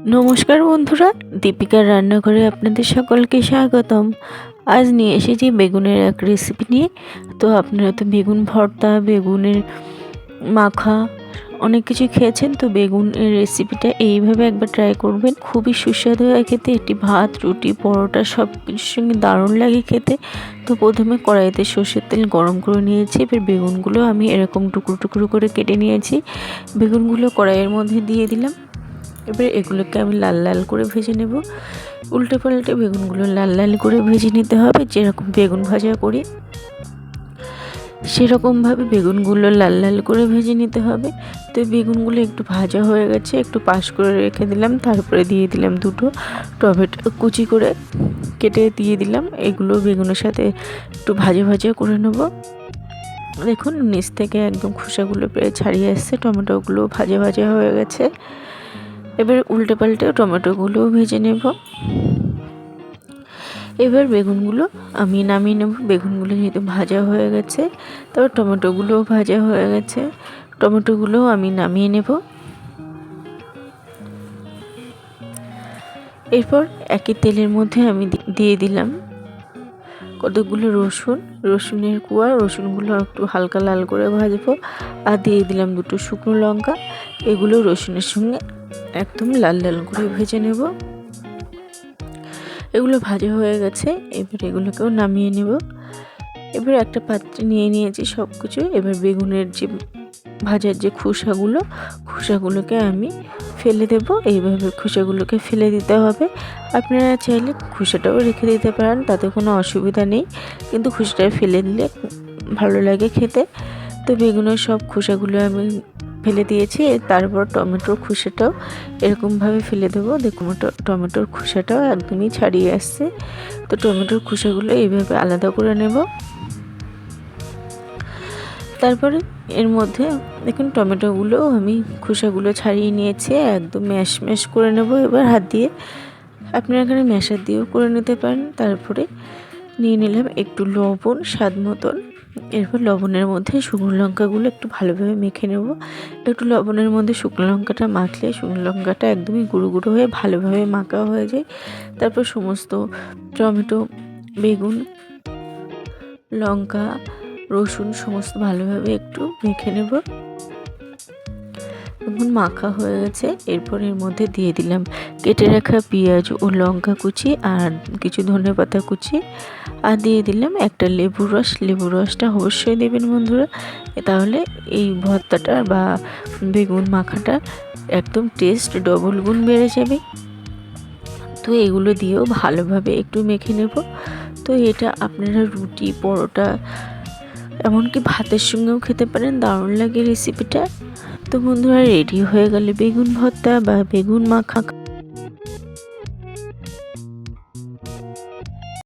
নমস্কার বন্ধুরা, দীপিকার রান্নাঘরে আপনাদের সকলকে স্বাগতম। আজ নিয়ে এসেছি বেগুনের এক রেসিপি নিয়ে। তো আপনারা তো বেগুন ভর্তা, বেগুনের মাখা অনেক কিছু খেয়েছেন, তো বেগুনের রেসিপিটা এইভাবে একবার ট্রাই করবেন। খুবই সুস্বাদু হয় খেতে, এটি ভাত, রুটি, পরোটা সব কিছুর সঙ্গে দারুণ লাগে খেতে। তো প্রথমে কড়াইতে সর্ষের তেল গরম করে নিয়েছি। এবার বেগুনগুলো আমি এরকম টুকরো টুকরো করে কেটে নিয়েছি। বেগুনগুলো কড়াইয়ের মধ্যে দিয়ে দিলাম। এবার এগুলোকে আমি লাল লাল করে ভেজে নেব। উল্টে পাল্টে বেগুনগুলো লাল লাল করে ভেজে নিতে হবে, যেরকম বেগুন ভাজা করি সেরকমভাবে বেগুনগুলো লাল লাল করে ভেজে নিতে হবে। তো বেগুনগুলো একটু ভাজা হয়ে গেছে, একটু পাশ করে রেখে দিলাম। তারপরে দিয়ে দিলাম দুটো টমেটো কুচি করে কেটে দিয়ে দিলাম। এগুলো বেগুনের সাথে একটু ভাজা ভাজা করে নেব। দেখুন নিচ থেকে একদম খোসাগুলো প্রায় ছাড়িয়ে আসছে, টমেটোগুলো ভাজা ভাজা হয়ে গেছে। এবার উল্টে পাল্টে টমেটোগুলোও ভেজে নেব। এবার বেগুনগুলো আমি নামিয়ে নেব। বেগুনগুলো যেহেতু ভাজা হয়ে গেছে, তারপর টমেটোগুলোও ভাজা হয়ে গেছে, টমেটোগুলোও আমি নামিয়ে নেব। এরপর একই তেলের মধ্যে আমি দিয়ে দিলাম কতগুলো রসুনের কুয়া। রসুনগুলো একটু হালকা লাল করে ভাজবো। আর দিয়ে দিলাম দুটো শুকনো লঙ্কা। এগুলো রসুনের সঙ্গে একদম লাল লাল করে ভেজে নেব। এগুলো ভাজা হয়ে গেছে, এবার এগুলোকেও নামিয়ে নেব। এবার একটা পাত্রে নিয়ে নিয়েছি সব কিছু। এবার বেগুনের যে ভাজার যে খোসাগুলোকে আমি ফেলে দেব। এইভাবে খোসাগুলোকে ফেলে দিতে হবে। আপনারা চাইলে খোসাটাও রেখে দিতে পারেন, তাতে কোনো অসুবিধা নেই, কিন্তু খোসাটা ফেলে দিলে ভালো লাগে খেতে। তো বেগুনের সব খোসাগুলো আমি ফেলে দিয়েছি। তারপর টমেটোর খোসাটাও এরকমভাবে ফেলে দেবো। দেখুন টমেটোর খোসাটাও একদমই ছাড়িয়ে আসছে। তো টমেটোর খোসাগুলো এইভাবে আলাদা করে নেব। তারপরে এর মধ্যে দেখুন টমেটোগুলো আমি খোসাগুলো ছাড়িয়ে নিয়েছি, একদম ম্যাশ ম্যাশ করে নেব এবার হাত দিয়ে। আপনারা এখানে ম্যাশার দিয়েও করে নিতে পারেন। তারপরে নিয়ে নিলাম একটু লবণ স্বাদ মতন। এরপর লবণের মধ্যে শুকনো লঙ্কাগুলো একটু ভালোভাবে মেখে নেব। একটু লবণের মধ্যে শুকনো লঙ্কাটা মাখলে শুকনো লঙ্কাটা একদমই গুঁড়ো গুঁড়ো হয়ে ভালোভাবে মাখা হয়ে যায়। তারপর সমস্ত টমেটো, বেগুন, লঙ্কা, রসুন সমস্ত ভালোভাবে একটু মেখে নেব। এখন মাখা হয়ে গেছে। এরপর এর মধ্যে দিয়ে দিলাম কেটে রাখা পেঁয়াজ ও লঙ্কা কুচি আর কিছু ধনেপাতা কুচি। আর দিয়ে দিলাম একটা লেবুর রস। লেবুর রসটা অবশ্যই দেবেন বন্ধুরা, তাহলে এই ভর্তাটা বা বেগুন মাখাটা একদম টেস্ট ডবল গুণ বেড়ে যাবে। তো এগুলো দিয়েও ভালোভাবে একটু মেখে নেব। তো এটা আপনারা রুটি, পরোটা, এমনকি ভাতের সঙ্গেও খেতে পারেন, দারুণ লাগে রেসিপিটা। তো বন্ধুরা রেডি হয়ে গেলে বেগুন ভর্তা বা বেগুন মাখা।